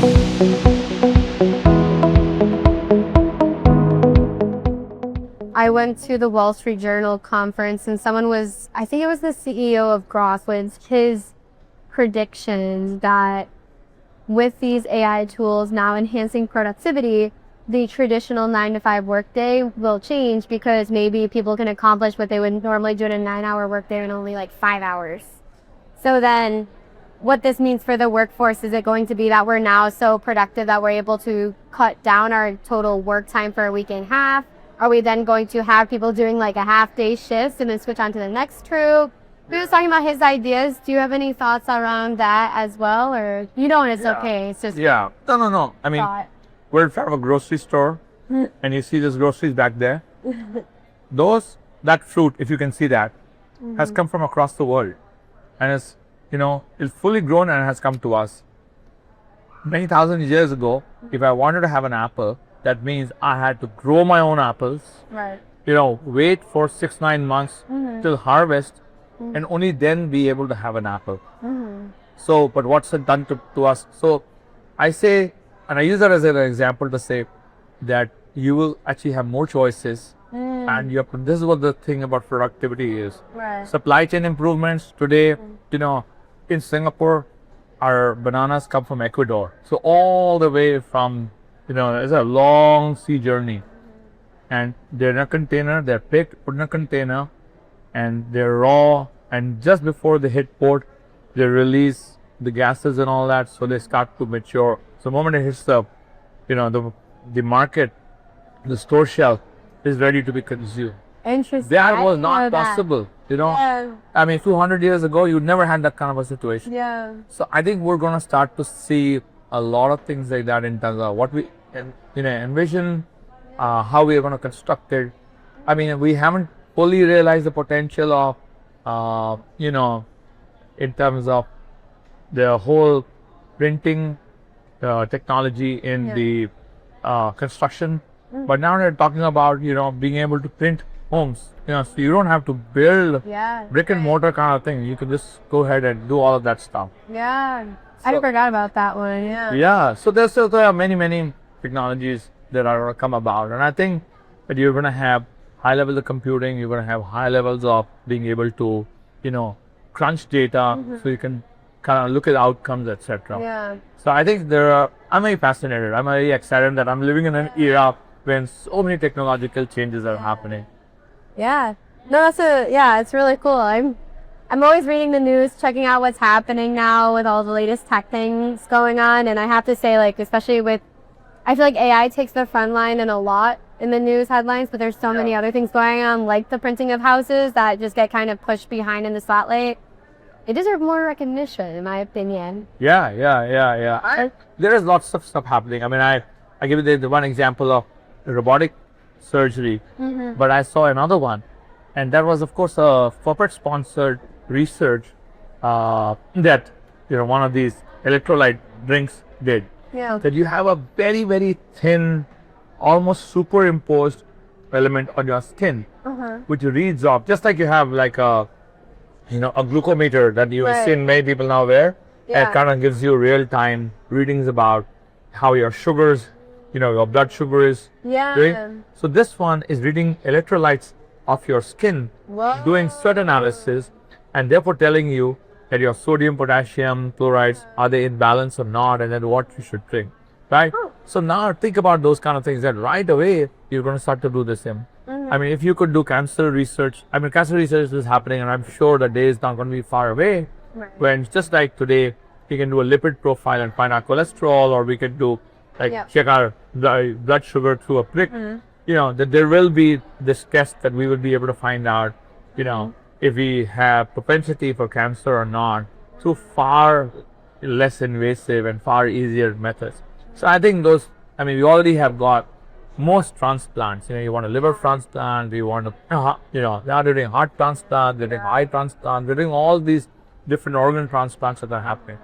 I went to the Wall Street Journal conference and I think it was the CEO of Grosswoods, his prediction that with these AI tools now enhancing productivity, the traditional 9-to-5 workday will change because maybe people can accomplish what they would normally do in a 9-hour workday in only like 5 hours. So then what this means for the workforce, is it going to be that we're now so productive that we're able to cut down our total work time for a week and a half? Are we then going to have people doing like a half-day shifts and then switch on to the next troop? He was talking about his ideas. Do you have any thoughts around that as well? Or you don't, it's okay. It's just No. I mean, we're in front of a grocery store and you see those groceries back there. That fruit, if you can see that, has come from across the world. And it's fully grown and has come to us. Many thousand years ago, if I wanted to have an apple, that means I had to grow my own apples. Right. Wait for 6-9 months till harvest, and only then be able to have an apple. So, but what's it done to us? So, I say, and I use that as an example to say that you will actually have more choices, and this is what the thing about productivity is. Right. Supply chain improvements today, in Singapore, our bananas come from Ecuador. So all the way from, it's a long sea journey. And they're in a container, they're picked, put in a container, and they're raw. And just before they hit port, they release the gases and all that, so they start to mature. So the moment it hits the market, the store shelf is ready to be consumed. Interesting. That was not possible, Yeah. I mean, 200 years ago, you never had that kind of a situation. Yeah. So I think we're going to start to see a lot of things like that in terms of what we envision, how we are going to construct it. I mean, we haven't fully realized the potential of, in terms of the whole printing technology in the construction. But now they're talking about, being able to print homes, so you don't have to build brick and mortar kind of thing. You can just go ahead and do all of that stuff. Yeah. I forgot about that one. Yeah. Yeah. So there are many technologies that are going to come about. And I think that you're going to have high levels of computing. You're going to have high levels of being able to, crunch data so you can kind of look at outcomes, etc. Yeah. So I think I'm very fascinated. I'm very excited that I'm living in an era when so many technological changes are happening. Yeah. No, it's really cool. I'm always reading the news, checking out what's happening now with all the latest tech things going on. And I have to say, especially I feel like AI takes the front line in a lot in the news headlines, but there's so many other things going on, like the printing of houses, that just get kind of pushed behind in the spotlight. It deserves more recognition, in my opinion. Yeah. There is lots of stuff happening. I mean, I give you the one example of robotic surgery, but I saw another one, and that was, of course, a corporate-sponsored research that one of these electrolyte drinks did. Yeah. That you have a very, very thin, almost superimposed element on your skin, which reads off, just like you have like a glucometer that you see many people now wear. It kind of gives you real-time readings about how your sugars, your blood sugar is doing. So this one is reading electrolytes off your skin, doing sweat analysis, and therefore telling you that your sodium, potassium, chlorides, are they in balance or not, and then what you should drink, right? So now think about those kind of things, that right away you're going to start to do the same. I mean, if you could do cancer research, cancer research is happening, and I'm sure the day is not going to be far away when, just like today, we can do a lipid profile and find our cholesterol, or we can do check our blood sugar through a prick. That there will be this test that we will be able to find out, if we have propensity for cancer or not, through far less invasive and far easier methods. So I think we already have got most transplants. You want a liver transplant, you want to, now they're doing heart transplant, they're doing eye transplant, they're doing all these different organ transplants that are happening.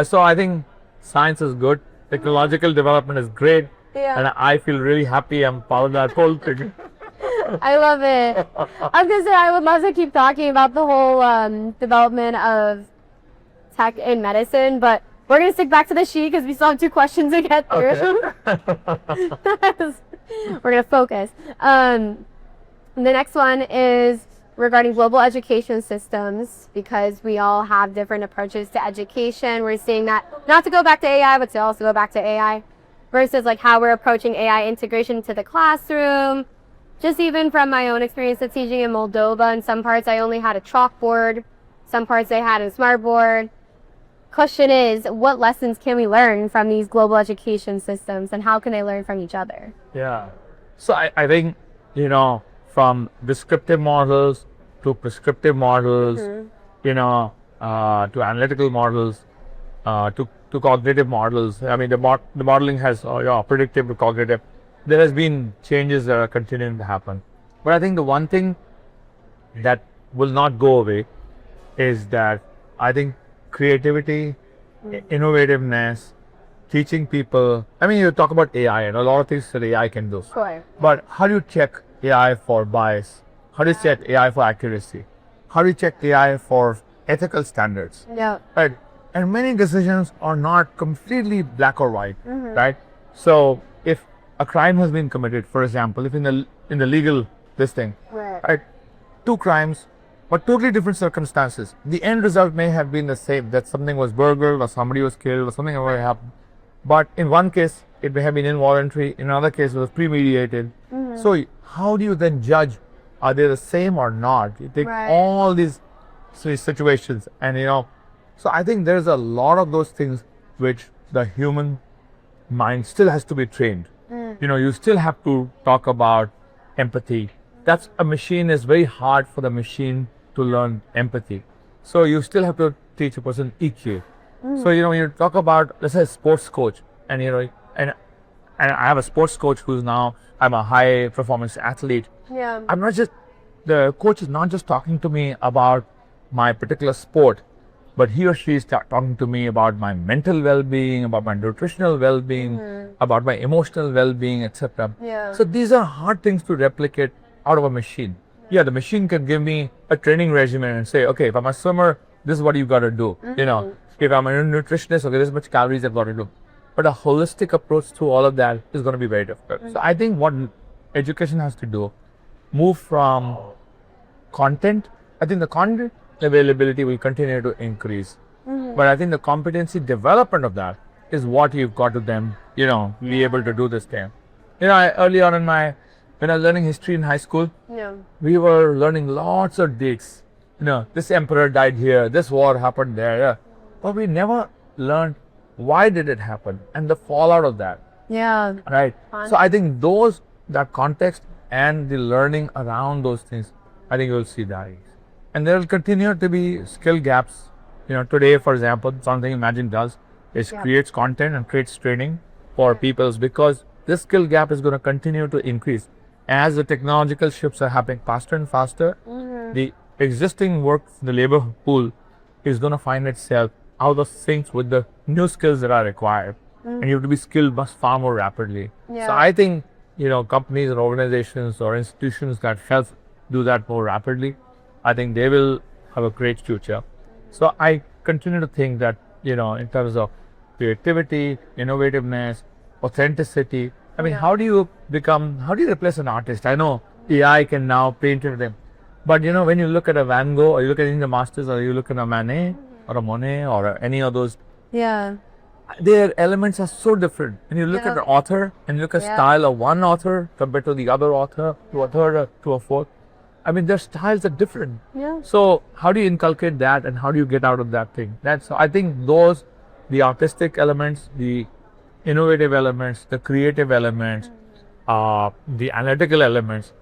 So I think science is good, technological development is great, and I feel really happy I'm part of that whole thing. I love it. I was going to say, I would love to keep talking about the whole development of tech in medicine, but We're going to stick back to the sheet because we still have 2 questions to get through. Okay. We're going to focus. The next one is regarding global education systems, because we all have different approaches to education. We're seeing that, not to go back to AI, but to also go back to AI, versus like how we're approaching AI integration to the classroom. Just even from my own experience of teaching in Moldova, in some parts I only had a chalkboard, some parts I had a smartboard. Question is, what lessons can we learn from these global education systems, and how can they learn from each other? Yeah. So I think, from descriptive models to prescriptive models, to analytical models, to cognitive models. I mean, the modeling has predictive to cognitive. There has been changes that are continuing to happen. But I think the one thing that will not go away is that I think creativity, innovativeness, teaching people. I mean, you talk about AI and a lot of things that AI can do. Sure. But how do you check AI for bias? How do you check AI for accuracy? How do you check AI for ethical standards? Yeah. Right. And many decisions are not completely black or white. Right. So if a crime has been committed, for example, if in the legal this thing, right, 2 crimes, but totally different circumstances. The end result may have been the same, that something was burgled or somebody was killed or something ever happened. But in one case, it may have been involuntary. In another case, it was premeditated. So how do you then judge, are they the same or not? You take all these situations and, so I think there's a lot of those things which the human mind still has to be trained. You still have to talk about empathy. That's a machine is very hard for the machine to learn empathy. So you still have to teach a person EQ. So, when you talk about, let's say, a sports coach, and, and I have a sports coach who's now, I'm a high performance athlete. Yeah. The coach is not just talking to me about my particular sport, but he or she is talking to me about my mental well-being, about my nutritional well-being, about my emotional well-being, etc. Yeah. So these are hard things to replicate out of a machine. Yeah, the machine can give me a training regimen and say, okay, if I'm a swimmer, this is what you've got to do. If I'm a nutritionist, okay, this is much calories I've got to do. But a holistic approach to all of that is going to be very difficult. So I think what education has to do, move from content. I think the content availability will continue to increase. But I think the competency development of that is what you've got to then, be able to do this thing. Early on when I was learning history in high school, we were learning lots of dates. This emperor died here, this war happened there. But we never learned why did it happen and the fallout of that. Yeah. Right. So I think that context and the learning around those things, I think you'll see that. And there will continue to be skill gaps. Today, for example, something Imagine does is creates content and creates training for peoples, because this skill gap is going to continue to increase. As the technological shifts are happening faster and faster, the existing the labor pool is going to find itself out of sync with the new skills that are required. And you have to be skilled far more rapidly. So I think, companies and organizations or institutions that help do that more rapidly, I think they will have a great future. So I continue to think that, in terms of creativity, innovativeness, authenticity, I mean, how do you replace an artist? I know AI can now paint them. But, when you look at a Van Gogh, or you look at any of the masters, or you look at a Manet, or a Monet, or any of those, their elements are so different. When you look at the author, and you look at style of one author compared to the other author, to a third, to a fourth, I mean, their styles are different. So how do you inculcate that, and how do you get out of that thing? I think the artistic elements, the innovative elements, the creative elements, the analytical elements,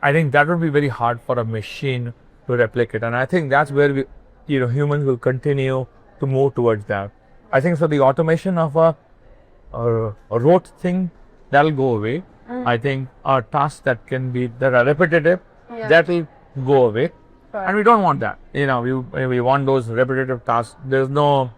I think that would be very hard for a machine to replicate. And I think that's where humans will continue to move towards that. I think so the automation of a rote thing, that'll go away. I think tasks that are repetitive, that will go away. And we don't want that. We want those repetitive tasks. There's no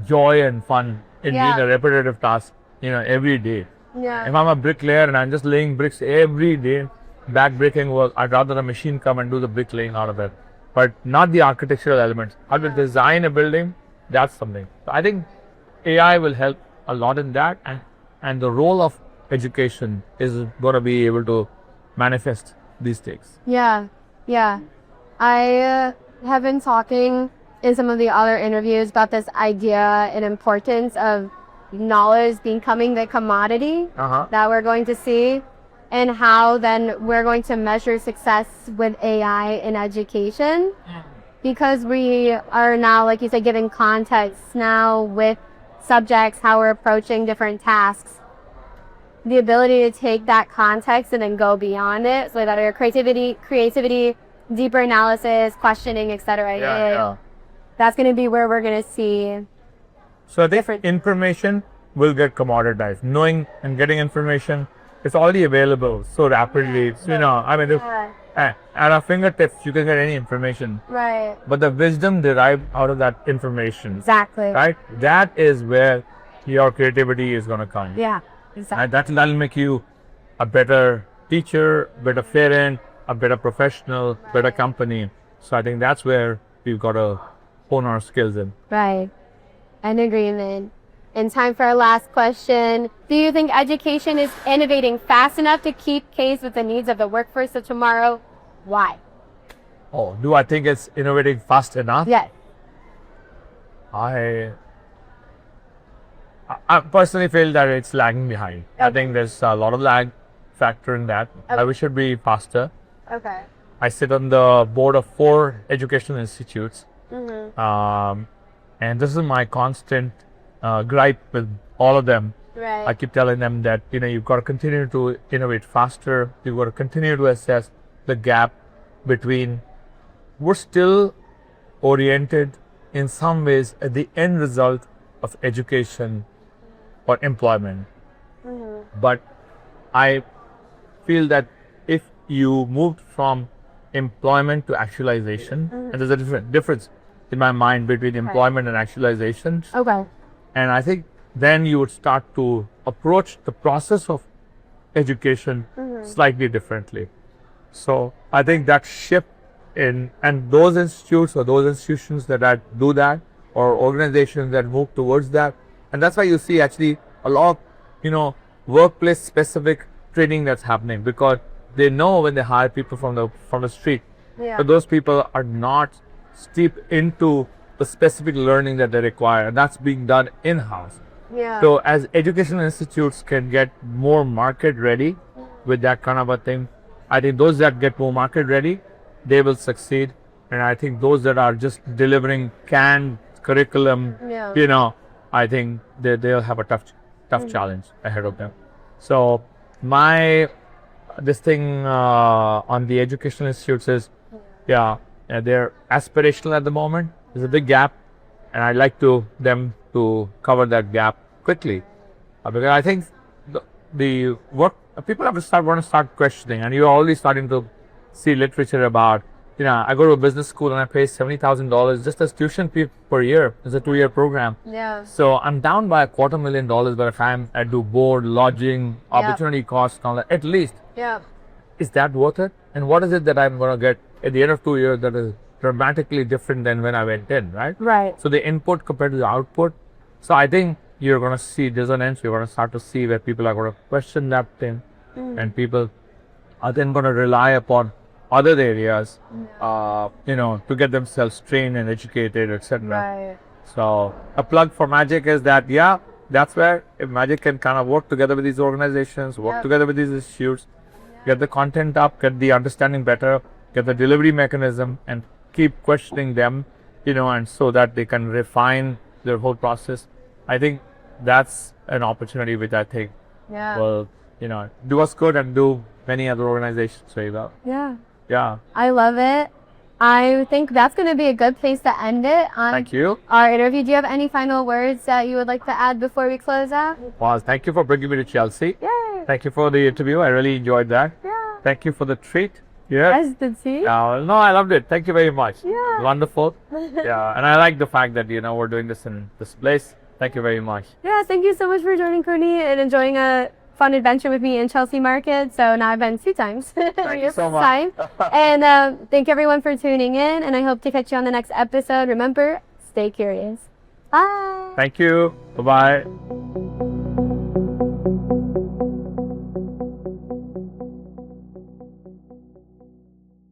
joy and fun in doing a repetitive task, every day. If I'm a bricklayer and I'm just laying bricks every day, back-breaking work, I'd rather a machine come and do the bricklaying out of it. But not the architectural elements. How to design a building, That's something. So I think AI will help a lot in that, and the role of education is going to be able to manifest these things. Yeah, yeah. I have been talking in some of the other interviews about this idea and importance of knowledge becoming the commodity that we're going to see, and how then we're going to measure success with AI in education. Because we are now, like you said, giving context now with subjects, how we're approaching different tasks. The ability to take that context and then go beyond it, so that our creativity, deeper analysis, questioning, etc. That's going to be where we're going to see. So I think information will get commoditized. Knowing and getting information is already available so rapidly. So, I mean, at our fingertips, you can get any information. Right. But the wisdom derived out of that information. Exactly. Right? That is where your creativity is going to come. Yeah. Exactly. And that'll make you a better teacher, better parent, a better professional, better company. So I think that's where we've got to hone our skills in. Right. An agreement. And time for our last question. Do you think education is innovating fast enough to keep pace with the needs of the workforce of tomorrow? Why? Oh, do I think it's innovating fast enough? Yes. I personally feel that it's lagging behind. Okay. I think there's a lot of lag factor in that. Okay. We should be faster. Okay. I sit on the board of 4 educational institutes. And this is my constant gripe with all of them. Right. I keep telling them that, you've got to continue to innovate faster. You've got to continue to assess the gap between, we're still oriented in some ways at the end result of education or employment. But I feel that if you moved from employment to actualization, and there's a difference in my mind between employment and actualization. Okay. And I think then you would start to approach the process of education slightly differently. So I think that shift and those institutes or those institutions that do that, or organizations that move towards that, and that's why you see actually a lot of workplace specific training that's happening, because they know when they hire people from the street, but those people are not steep into the specific learning that they require, and that's being done in-house. So as educational institutes can get more market ready with that kind of a thing, I think those that get more market ready, they will succeed. And I think those that are just delivering canned curriculum, I think they'll have a tough challenge ahead of them. So this thing on the educational institutes is, they're aspirational at the moment. There's a big gap, and I'd like them to cover that gap quickly, because I think the work people want to start questioning, and you're already starting to see literature about. I go to a business school and I pay $70,000 just as tuition fee per year. It's a 2-year program. So I'm down by $250,000 by the time I do board, lodging, opportunity costs, and all that. At least. Is that worth it? And what is it that I'm going to get at the end of 2 years that is dramatically different than when I went in, right? Right. So the input compared to the output. So I think you're going to see dissonance. You're going to start to see where people are going to question that thing, and people are then going to rely upon other areas, to get themselves trained and educated, etc. Right. So a plug for Magic is that, that's where if Magic can kind of work together with these organizations, work together with these institutes, get the content up, get the understanding better, get the delivery mechanism, and keep questioning them, and so that they can refine their whole process. I think that's an opportunity which I think will, do us good and do many other organizations very well. Yeah. I love it. I think that's going to be a good place to end it on Thank you. Our interview. Do you have any final words that you would like to add before we close out? Well, thank you for bringing me to Chelsea. Yay. Thank you for the interview. I really enjoyed that. Thank you for the treat. Residency. No, I loved it. Thank you very much. Wonderful. And I like the fact that we're doing this in this place. Thank you very much. Thank you so much for joining Puneet and enjoying a fun adventure with me in Chelsea Market. So now I've been 2 times. Thank you so much. And thank everyone for tuning in, and I hope to catch you on the next episode. Remember, stay curious. Bye. Thank you. Bye bye.